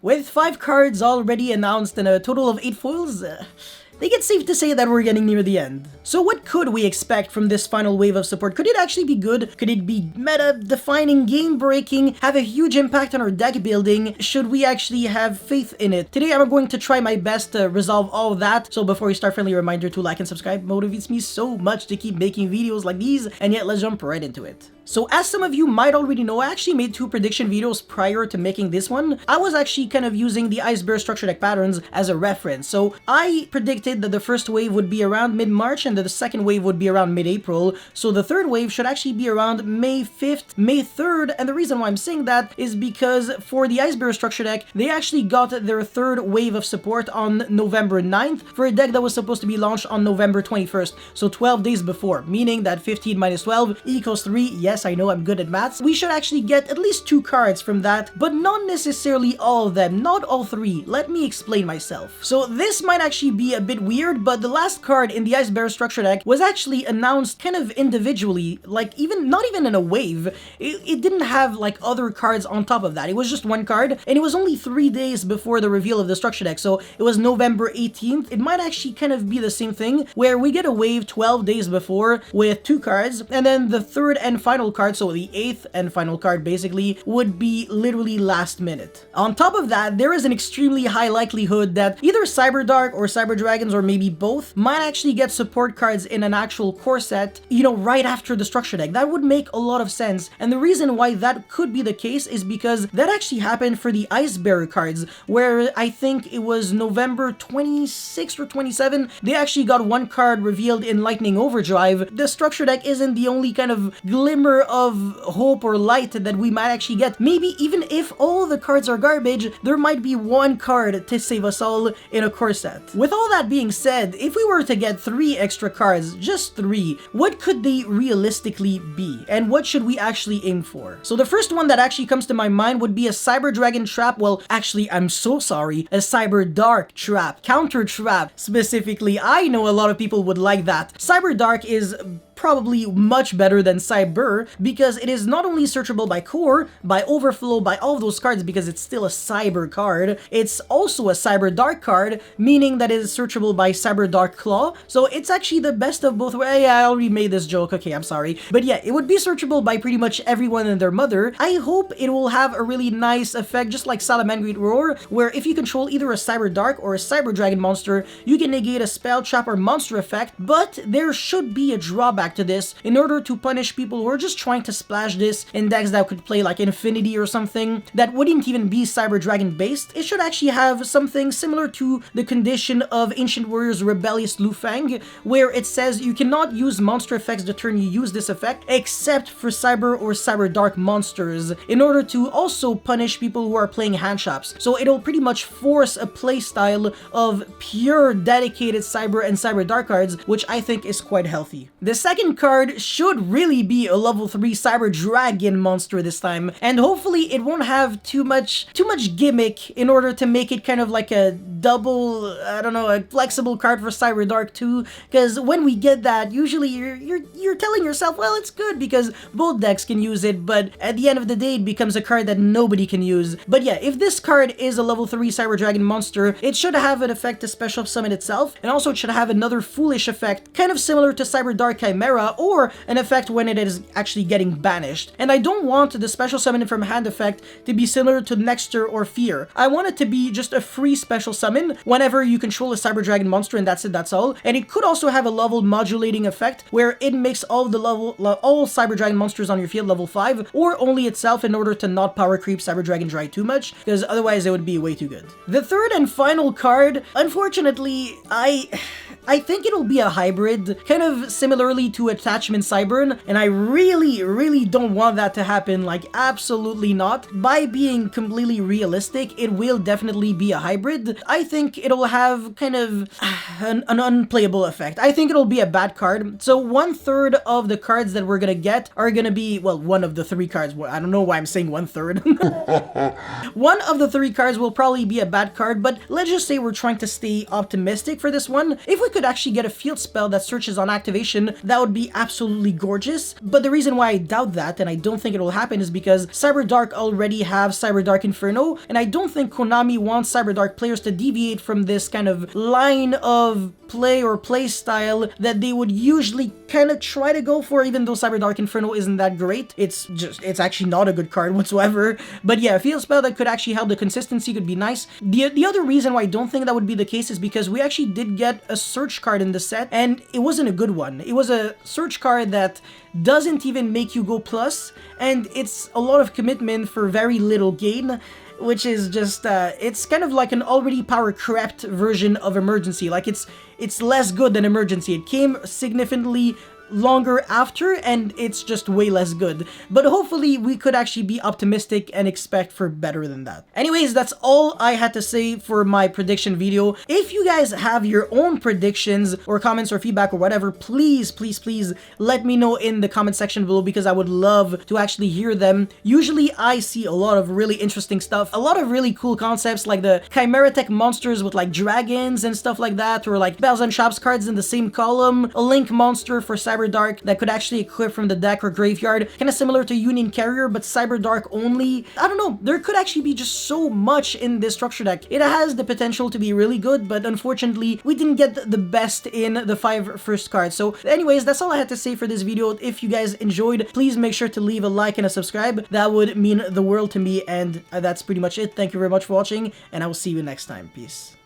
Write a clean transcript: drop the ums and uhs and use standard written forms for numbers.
With 5 cards already announced and a total of 8 foils, I think it's safe to say that we're getting near the end. So what could we expect from this final wave of support? Could it actually be good? Could it be meta-defining, game-breaking, have a huge impact on our deck building? Should we actually have faith in it? Today I'm going to try my best to resolve all of that. So before we start, friendly reminder to like and subscribe. Motivates me so much to keep making videos like these, and yet let's jump right into it. So as some of you might already know, I actually made 2 prediction videos prior to making this one. I was actually kind of using the Ice Bear structure deck patterns as a reference. So I predicted that the first wave would be around mid-March and that the second wave would be around mid-April. So the third wave should actually be around May 5th, May 3rd. And the reason why I'm saying that is because for the Ice Bear structure deck, they actually got their third wave of support on November 9th for a deck that was supposed to be launched on November 21st. So 12 days before, meaning that 15 minus 12 equals 3. Yes, I know I'm good at maths. We should actually get at least 2 cards from that, but not necessarily all of them, not all 3. Let me explain myself. So this might actually be a bit weird, but the last card in the Ice Bear structure deck was actually announced kind of individually, like not even in a wave. It didn't have like other cards on top of that. It was just one card, and it was only 3 days before the reveal of the structure deck, so it was November 18th. It might actually kind of be the same thing, where we get a wave 12 days before with 2 cards, and then the third and final card, so the 8th and final card basically, would be literally last minute. On top of that, there is an extremely high likelihood that either Cyberdark or Cyber Dragons, or maybe both, might actually get support cards in an actual core set, you know, right after the structure deck. That would make a lot of sense, and the reason why that could be the case is because that actually happened for the Ice Bearer cards, where I think it was November 26th or 27th, they actually got 1 card revealed in Lightning Overdrive. The structure deck isn't the only kind of glimmer of hope or light that we might actually get. Maybe even if all the cards are garbage, there might be 1 card to save us all in a core set. With all that being said, if we were to get 3 extra cards, just 3, what could they realistically be? And what should we actually aim for? So the first one that actually comes to my mind would be a Cyber Dragon trap. Well, actually, I'm so sorry, a Cyberdark trap, counter trap specifically. I know a lot of people would like that. Cyberdark is probably much better than Cyber because it is not only searchable by core, by overflow, by all of those cards because it's still a cyber card, it's also a Cyber Dark card, meaning that it is searchable by Cyber Dark Claw. So it's actually the best of both worlds. Yeah, I already made this joke, okay, I'm sorry. But yeah, it would be searchable by pretty much everyone and their mother. I hope it will have a really nice effect, just like Salamangreat Roar, where if you control either a Cyber Dark or a Cyber Dragon monster, you can negate a spell, trap, or monster effect, but there should be a drawback to this in order to punish people who are just trying to splash this in decks that could play like Infinity or something that wouldn't even be Cyber Dragon based. It should actually have something similar to the condition of Ancient Warriors Rebellious Lufang, where it says you cannot use monster effects the turn you use this effect except for Cyber or Cyber Dark monsters, in order to also punish people who are playing hand traps. So it'll pretty much force a playstyle of pure dedicated Cyber and Cyber Dark cards, which I think is quite healthy. The second card should really be a level 3 Cyber Dragon monster this time, and hopefully it won't have too much gimmick in order to make it kind of like a double, I don't know, a flexible card for Cyber Dark too, because when we get that, usually you're telling yourself, well, it's good because both decks can use it, but at the end of the day it becomes a card that nobody can use. But yeah, if this card is a level 3 Cyber Dragon monster, it should have an effect to special summon itself, and also it should have another foolish effect, kind of similar to Cyber Dark Chimera, or an effect when it is actually getting banished. And I don't want the special summon from hand effect to be similar to Nexter or Fear. I want it to be just a free special summon whenever you control a Cyber Dragon monster, and that's it, that's all. And it could also have a level modulating effect where it makes all Cyber Dragon monsters on your field level 5, or only itself, in order to not power creep Cyber Dragon Dry too much, because otherwise it would be way too good. The third and final card, unfortunately, I think it'll be a hybrid, kind of similarly to Attachment Cybern, and I really don't want that to happen, like absolutely not. By being completely realistic, it will definitely be a hybrid. I think it'll have kind of an unplayable effect. I think it'll be a bad card. So 1/3 of the cards that we're gonna get are gonna be, well, one of the 3 cards. I don't know why I'm saying 1/3. One of the 3 cards will probably be a bad card, but let's just say we're trying to stay optimistic for this one. If we could actually get a field spell that searches on activation, that would be absolutely gorgeous. But the reason why I doubt that, and I don't think it will happen, is because Cyberdark already have Cyberdark Inferno, and I don't think Konami wants Cyberdark players to deviate from this kind of line of play or play style that they would usually kind of try to go for, even though Cyberdark Inferno isn't that great. It's actually not a good card whatsoever. But yeah, a field spell that could actually help the consistency could be nice. The other reason why I don't think that would be the case is because we actually did get a search card in the set, and it wasn't a good one. It was a search card that doesn't even make you go plus, and it's a lot of commitment for very little gain, which is just, it's kind of like an already power-crept version of Emergency. Like, it's less good than Emergency. It came significantly longer after, and it's just way less good. But hopefully we could actually be optimistic and expect for better than that. Anyways, that's all I had to say for my prediction video. If you guys have your own predictions or comments or feedback or whatever, please let me know in the comment section below, because I would love to actually hear them. Usually I see a lot of really interesting stuff, a lot of really cool concepts, like the Chimera Tech monsters with like dragons and stuff like that, or like Bells and Shops cards in the same column, a Link monster for Cyberdark that could actually equip from the deck or graveyard, kind of similar to Union Carrier, but Cyberdark only. I don't know, there could actually be just so much in this structure deck. It has the potential to be really good, but unfortunately, we didn't get the best in the 5 first cards. So anyways, that's all I had to say for this video. If you guys enjoyed, please make sure to leave a like and a subscribe. That would mean the world to me, and that's pretty much it. Thank you very much for watching, and I will see you next time. Peace.